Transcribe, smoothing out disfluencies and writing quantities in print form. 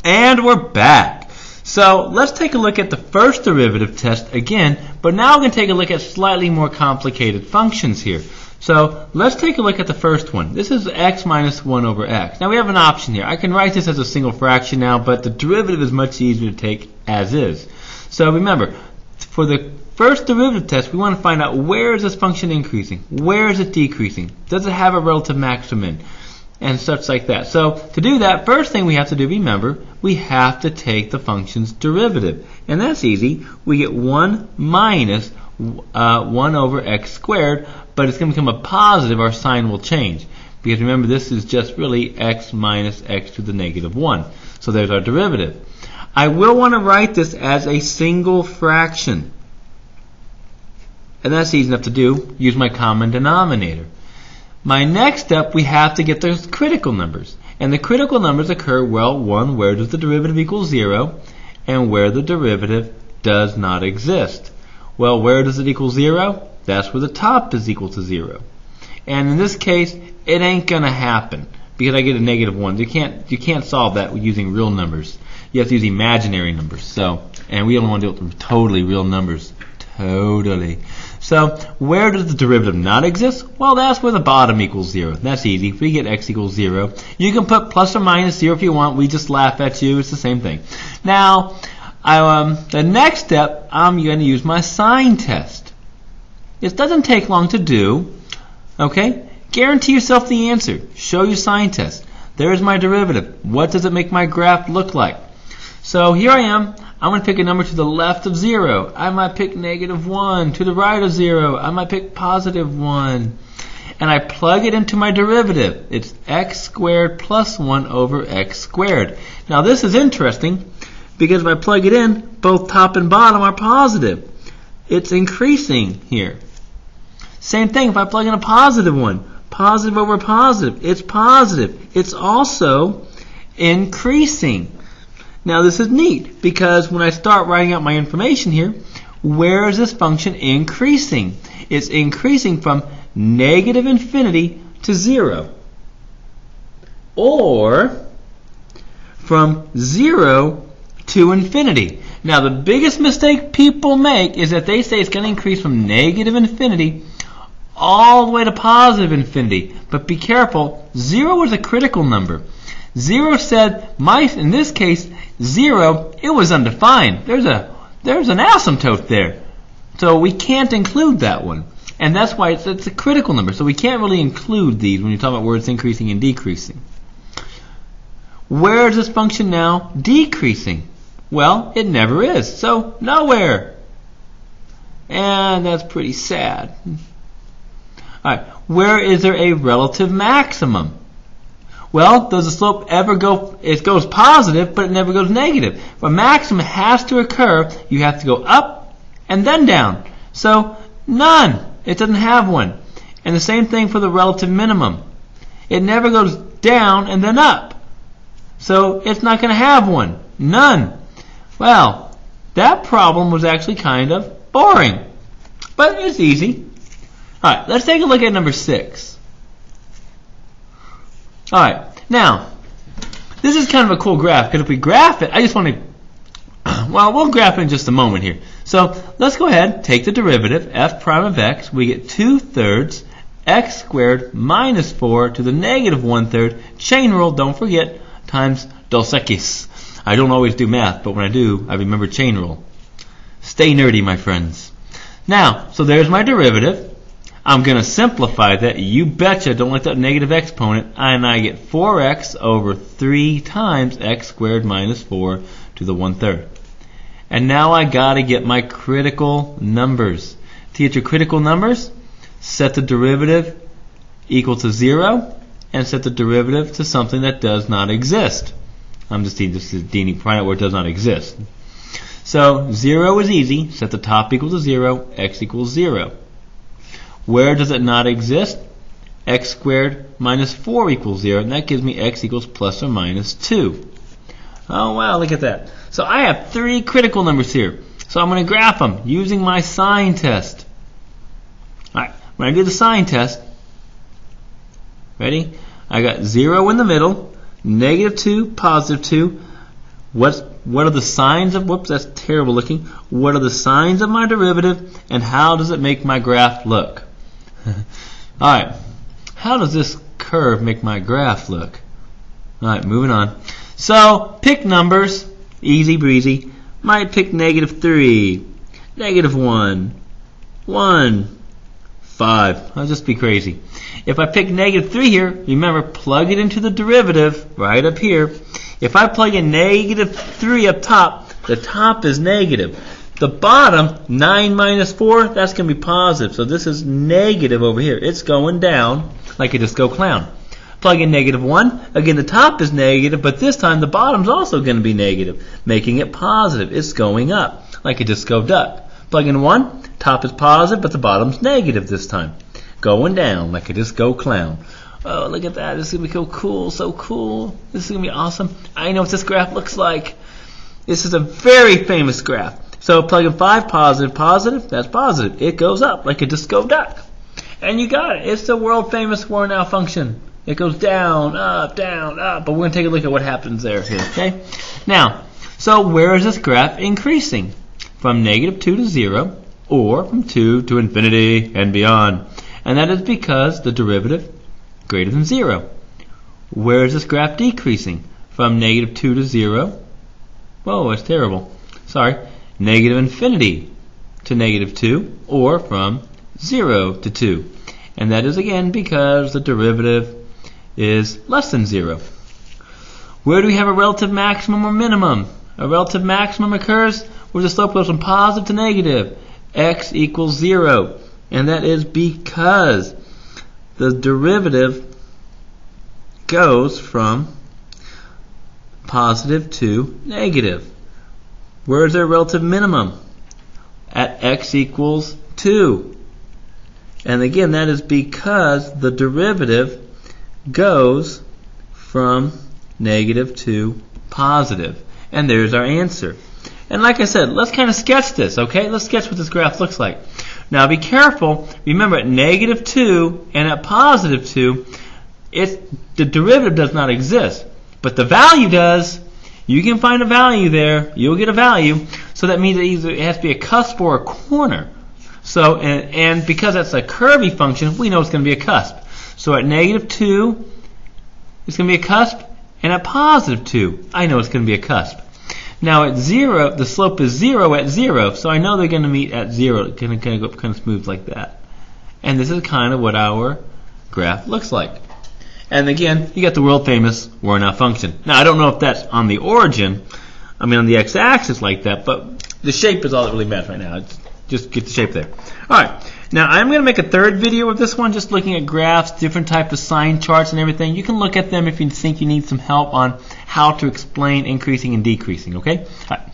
And we're back. So let's take a look at the first derivative test again, but now we're going to take a look at slightly more complicated functions here. So let's take a look at the first one. This is x minus 1 over x. Now we have an option here. I can write this as a single fraction now, but the derivative is much easier to take as is. So remember, for the first derivative test, we want to find out where is this function increasing? Where is it decreasing? Does it have a relative maximum? And such like that. So to do that, first thing we have to do, remember, we have to take the function's derivative. And that's easy. We get 1 minus 1 over x squared, but it's going to become a positive. Our sign will change. Because remember, this is just really x minus x to the negative 1. So there's our derivative. I will want to write this as a single fraction. And that's easy enough to do. Use my common denominator. My next step, we have to get those critical numbers. And the critical numbers occur, well, one, where does the derivative equal 0, and where the derivative does not exist. Well, where does it equal 0? That's where the top is equal to 0. And in this case, it ain't going to happen because I get a negative 1. You can't solve that using real numbers. You have to use imaginary numbers. And we only want to deal with totally real numbers. Totally. So where does the derivative not exist? Well, that's where the bottom equals 0. That's easy. If we get x equals 0, you can put plus or minus 0 if you want. We just laugh at you. It's the same thing. Now, the next step, I'm going to use my sign test. It doesn't take long to do. Okay? Guarantee yourself the answer. Show your sign test. There's my derivative. What does it make my graph look like? So here I am. I'm going to pick a number to the left of 0. I might pick negative 1. To the right of 0, I might pick positive 1. And I plug it into my derivative. It's x squared plus 1 over x squared. Now this is interesting because if I plug it in, both top and bottom are positive. It's increasing here. Same thing if I plug in a positive one. Positive over positive. It's positive. It's also increasing. Now this is neat because when I start writing out my information here, where is this function increasing? It's increasing from negative infinity to 0. Or from 0 to infinity. Now the biggest mistake people make is that they say it's going to increase from negative infinity all the way to positive infinity. But be careful, 0 is a critical number. 0 said, in this case, 0, it was undefined. There's an asymptote there. So we can't include that one. And that's why it's a critical number. So we can't really include these when you talk about where it's increasing and decreasing. Where is this function now decreasing? Well, it never is. So nowhere. And that's pretty sad. All right. Where is there a relative maximum? Well, does the slope ever go, it goes positive, but it never goes negative. If a maximum has to occur, you have to go up and then down. So, none. It doesn't have one. And the same thing for the relative minimum. It never goes down and then up. So, it's not going to have one. None. Well, that problem was actually kind of boring. But it's easy. Alright, let's take a look at number 6. Alright, now, this is kind of a cool graph, because if we graph it, I just want to, well, we'll graph it in just a moment here. So, let's go ahead, take the derivative, f prime of x, we get 2/3 x squared minus 4 to the negative 1/3, chain rule, don't forget, times dos equis. I don't always do math, but when I do, I remember chain rule. Stay nerdy, my friends. Now, so there's my derivative. I'm going to simplify that. You betcha, don't like that negative exponent. And I get 4x over 3 times x squared minus 4 to the 1/3. And now I got to get my critical numbers. To get your critical numbers, set the derivative equal to 0 and set the derivative to something that does not exist. I'm just find out where it does not exist. So 0 is easy. Set the top equal to 0, x equals 0. Where does it not exist? X squared minus 4 equals 0, and that gives me x equals plus or minus 2. Oh wow, look at that. So I have 3 critical numbers here. So I'm going to graph them using my sign test. Alright, when I do the sign test, ready? I got 0 in the middle, negative 2, positive 2. what are the signs of, whoops, that's terrible looking. What are the signs of my derivative, and how does it make my graph look? Alright, how does this curve make my graph look? Alright, moving on. So, pick numbers, easy breezy. Might pick -3, -1, 1, 5. I'll just be crazy. If I pick -3 here, remember, plug it into the derivative right up here. If I plug in -3 up top, the top is negative. The bottom, 9 minus 4, that's going to be positive. So this is negative over here. It's going down like a disco clown. Plug in -1. Again, the top is negative, but this time the bottom's also going to be negative, making it positive. It's going up like a disco duck. Plug in 1. Top is positive, but the bottom's negative this time. Going down like a disco clown. Oh, look at that. This is going to be so cool, so cool. This is going to be awesome. I know what this graph looks like. This is a very famous graph. So plug in 5, positive, positive, that's positive. It goes up like a disco duck. And you got it. It's the world famous Warnow function. It goes down, up, but we're going to take a look at what happens there here, okay? Now, so where is this graph increasing? From -2 to 0, or from 2 to infinity and beyond. And that is because the derivative greater than 0. Where is this graph decreasing? From -2 to 0. Whoa, that's terrible. Sorry. -infinity to -2, or from 0 to 2. And that is again because the derivative is less than 0. Where do we have a relative maximum or minimum? A relative maximum occurs where the slope goes from positive to negative. X equals 0. And that is because the derivative goes from positive to negative. Where is their relative minimum? At x equals 2. And again, that is because the derivative goes from negative to positive. And there's our answer. And like I said, let's kind of sketch this, okay? Let's sketch what this graph looks like. Now be careful. Remember, at -2 and at +2, the derivative does not exist. But the value does. You can find a value there. You'll get a value. So that means that either it has to be a cusp or a corner. So, and because that's a curvy function, we know it's going to be a cusp. So at -2, it's going to be a cusp. And at +2, I know it's going to be a cusp. Now at 0, the slope is 0 at 0. So I know they're going to meet at 0. It's going to go up kind of smooth like that. And this is kind of what our graph looks like. And again, you got the world famous Warnow function. Now I don't know if that's on the origin, on the x-axis like that, but the shape is all that really matters right now. Just get the shape there. Alright, now I'm going to make a third video of this one, just looking at graphs, different types of sign charts and everything. You can look at them if you think you need some help on how to explain increasing and decreasing, okay? Alright.